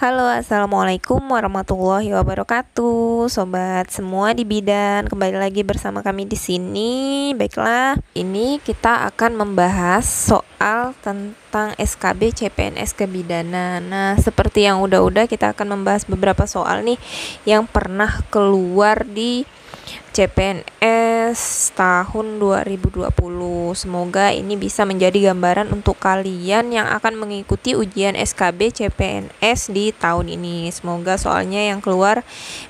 Halo, assalamualaikum warahmatullahi wabarakatuh, sobat semua di bidan. Kembali lagi bersama kami di sini. Baiklah, ini kita akan membahas soal tentang SKB CPNS kebidanan. Nah, seperti yang udah kita akan membahas beberapa soal nih yang pernah keluar di CPNS tahun 2020. Semoga ini bisa menjadi gambaran untuk kalian yang akan mengikuti ujian SKB CPNS di tahun ini. Semoga soalnya yang keluar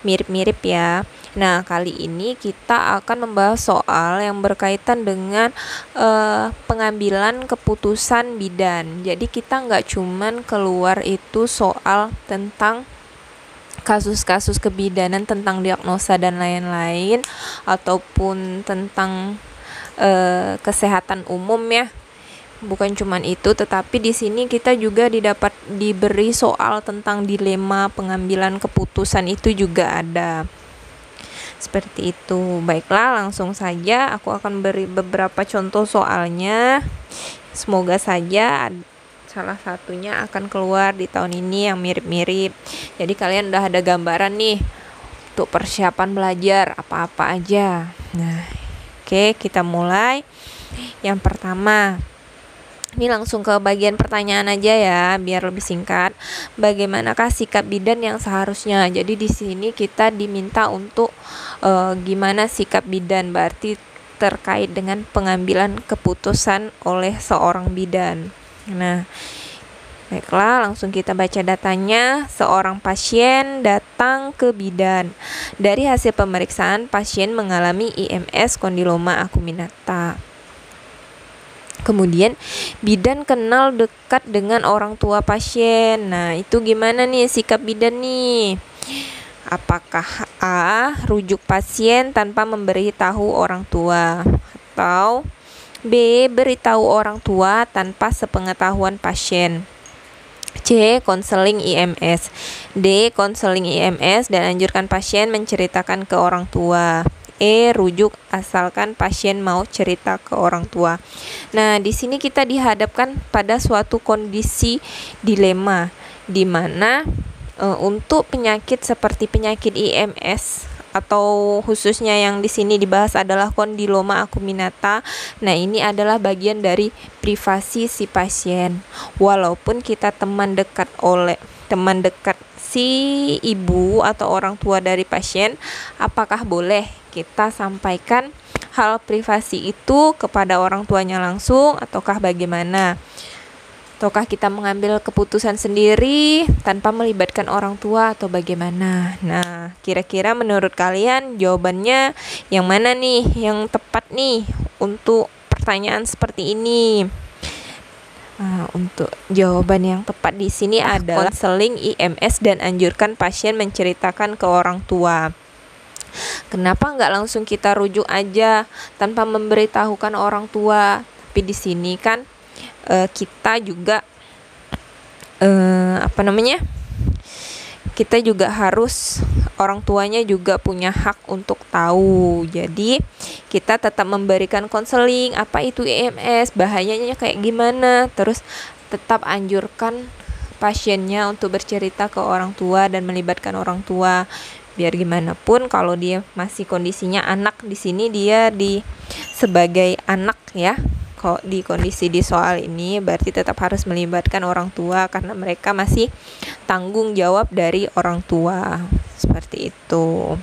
mirip-mirip ya. Nah, kali ini kita akan membahas soal yang berkaitan dengan pengambilan keputusan bidan. Jadi kita nggak cuman keluar itu soal tentang kasus-kasus kebidanan, tentang diagnosa dan lain-lain, ataupun tentang kesehatan umum ya. Bukan cuman itu, tetapi di sini kita juga diberi soal tentang dilema pengambilan keputusan, itu juga ada. Seperti itu. Baiklah, langsung saja aku akan beri beberapa contoh soalnya. Semoga saja salah satunya akan keluar di tahun ini yang mirip-mirip. Jadi kalian udah ada gambaran nih untuk persiapan belajar apa-apa aja. Nah, oke, kita mulai. Yang pertama, ini langsung ke bagian pertanyaan aja ya, biar lebih singkat. Bagaimanakah sikap bidan yang seharusnya? Jadi di sini kita diminta untuk gimana sikap bidan, berarti terkait dengan pengambilan keputusan oleh seorang bidan. Nah, baiklah, langsung kita baca datanya. Seorang pasien datang ke bidan. Dari hasil pemeriksaan, pasien mengalami IMS kondiloma acuminata. Kemudian, bidan kenal dekat dengan orang tua pasien. Nah, itu gimana nih sikap bidan nih? Apakah A. rujuk pasien tanpa memberitahu orang tua, atau B. beritahu orang tua tanpa sepengetahuan pasien, C. konseling IMS, D. konseling IMS dan anjurkan pasien menceritakan ke orang tua, E. rujuk asalkan pasien mau cerita ke orang tua. Nah, di sini kita dihadapkan pada suatu kondisi dilema, di mana untuk penyakit seperti penyakit IMS atau khususnya yang di sini dibahas adalah kondiloma acuminata. Nah, ini adalah bagian dari privasi si pasien. Walaupun kita teman dekat si ibu atau orang tua dari pasien, apakah boleh kita sampaikan hal privasi itu kepada orang tuanya langsung ataukah bagaimana? Ataukah kita mengambil keputusan sendiri tanpa melibatkan orang tua atau bagaimana? Nah, kira-kira menurut kalian jawabannya yang mana nih yang tepat nih untuk pertanyaan seperti ini? Nah, untuk jawaban yang tepat di sini adalah konseling IMS dan anjurkan pasien menceritakan ke orang tua. Kenapa nggak langsung kita rujuk aja tanpa memberitahukan orang tua? Tapi di sini kan kita juga kita juga harus, orang tuanya juga punya hak untuk tahu. Jadi kita tetap memberikan konseling apa itu IMS, bahayanya kayak gimana, terus tetap anjurkan pasiennya untuk bercerita ke orang tua dan melibatkan orang tua. Biar gimana pun kalau dia masih kondisinya anak, di sini dia sebagai anak ya. Di kondisi di soal ini berarti tetap harus melibatkan orang tua karena mereka masih tanggung jawab dari orang tua. Seperti itu.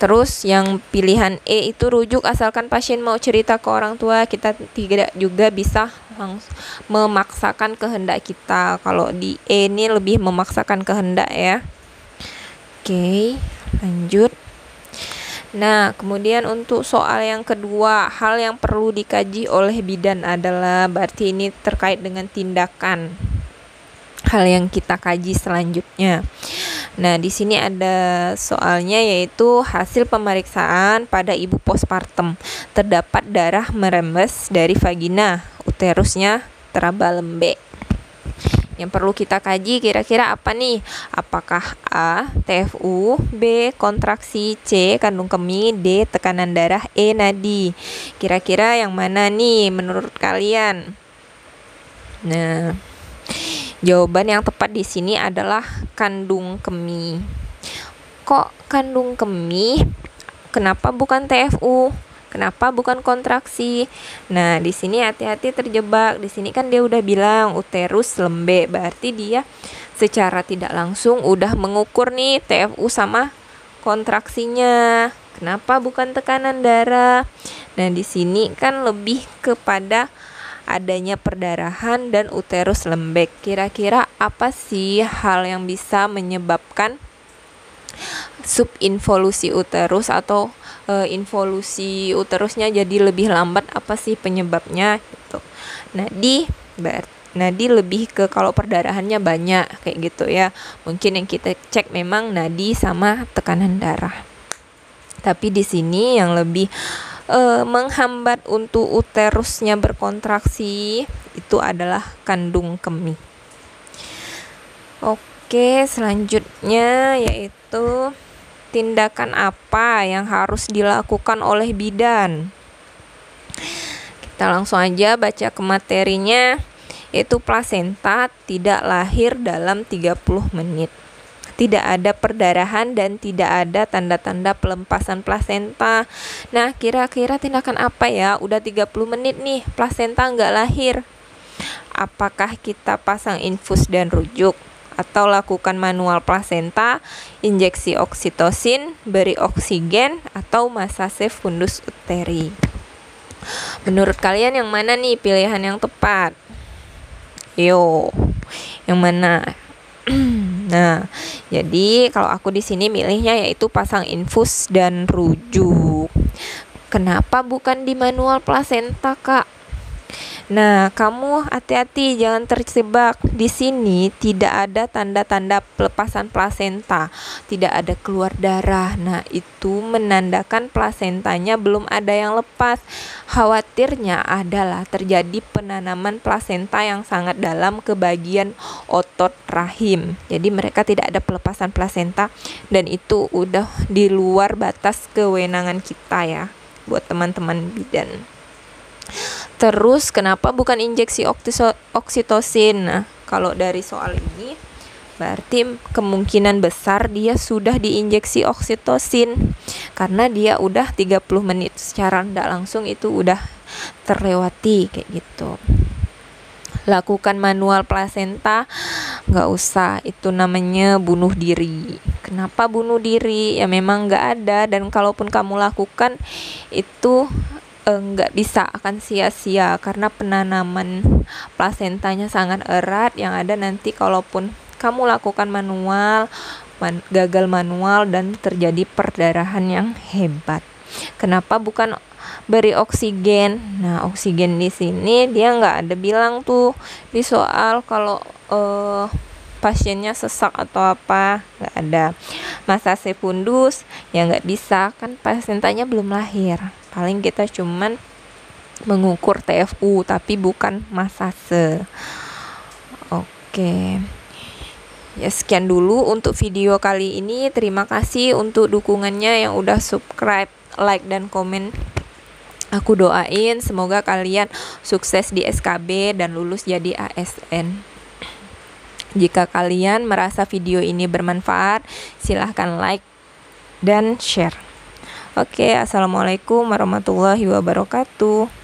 Terus yang pilihan E itu rujuk asalkan pasien mau cerita ke orang tua. Kita tidak juga bisa memaksakan kehendak kita. Kalau di E ini lebih memaksakan kehendak ya. Oke, lanjut. Nah, kemudian untuk soal yang kedua, hal yang perlu dikaji oleh bidan adalah, berarti ini terkait dengan tindakan. Hal yang kita kaji selanjutnya. Nah, di sini ada soalnya yaitu hasil pemeriksaan pada ibu postpartum. Terdapat darah merembes dari vagina, uterusnya teraba lembek. Yang perlu kita kaji kira-kira apa nih? Apakah A. TFU, B. kontraksi, C. kandung kemih, D. tekanan darah, E. nadi. Kira-kira yang mana nih menurut kalian? Nah, Jawaban yang tepat di sini adalah kandung kemih. Kok kandung kemih? Kenapa bukan TFU? Kenapa bukan kontraksi? Nah, di sini hati-hati terjebak. Di sini kan dia udah bilang uterus lembek, berarti dia secara tidak langsung udah mengukur nih TFU sama kontraksinya. Kenapa bukan tekanan darah? Nah, di sini kan lebih kepada adanya perdarahan dan uterus lembek. Kira-kira apa sih hal yang bisa menyebabkan subinvolusi uterus atau involusi uterusnya jadi lebih lambat? Apa sih penyebabnya gitu. Nadi lebih ke kalau perdarahannya banyak kayak gitu ya. Mungkin yang kita cek memang nadi sama tekanan darah. Tapi di sini yang lebih menghambat untuk uterusnya berkontraksi itu adalah kandung kemih. Oke, selanjutnya yaitu tindakan apa yang harus dilakukan oleh bidan. Kita langsung aja baca ke materinya, yaitu plasenta tidak lahir dalam 30 menit. Tidak ada perdarahan dan tidak ada tanda-tanda pelepasan plasenta. Nah, kira-kira tindakan apa ya? Udah 30 menit nih, plasenta nggak lahir. Apakah kita pasang infus dan rujuk? Atau lakukan manual plasenta, injeksi oksitosin, beri oksigen, atau masase fundus uteri? Menurut kalian yang mana nih pilihan yang tepat? Yo, yang mana? Nah, jadi kalau aku di sini milihnya yaitu pasang infus dan rujuk. Kenapa bukan di manual plasenta, Kak? Nah, kamu hati-hati jangan terjebak. Di sini tidak ada tanda-tanda pelepasan plasenta, tidak ada keluar darah. Nah, itu menandakan plasentanya belum ada yang lepas. Khawatirnya adalah terjadi penanaman plasenta yang sangat dalam ke bagian otot rahim. Jadi mereka tidak ada pelepasan plasenta dan itu udah di luar batas kewenangan kita ya buat teman-teman bidan. Terus kenapa bukan injeksi oksitosin? Nah, kalau dari soal ini berarti kemungkinan besar dia sudah diinjeksi oksitosin karena dia udah 30 menit secara tidak langsung itu udah terlewati kayak gitu. Lakukan manual plasenta nggak usah, itu namanya bunuh diri. Kenapa bunuh diri? Ya memang nggak ada, dan kalaupun kamu lakukan itu nggak bisa, akan sia-sia karena penanaman plasentanya sangat erat. Yang ada nanti kalaupun kamu lakukan manual, gagal manual dan terjadi perdarahan yang hebat. Kenapa bukan beri oksigen? Nah, oksigen di sini dia nggak ada bilang tuh di soal kalau pasiennya sesak atau apa, nggak ada. Masase fundus ya nggak bisa, kan plasentanya belum lahir. Paling kita cuman mengukur TFU tapi bukan masase. Oke. Ya, sekian dulu untuk video kali ini. Terima kasih untuk dukungannya yang udah subscribe, like, dan komen. Aku doain semoga kalian sukses di SKB dan lulus jadi ASN. Jika kalian merasa video ini bermanfaat, silahkan like dan share. Oke, assalamualaikum warahmatullahi wabarakatuh.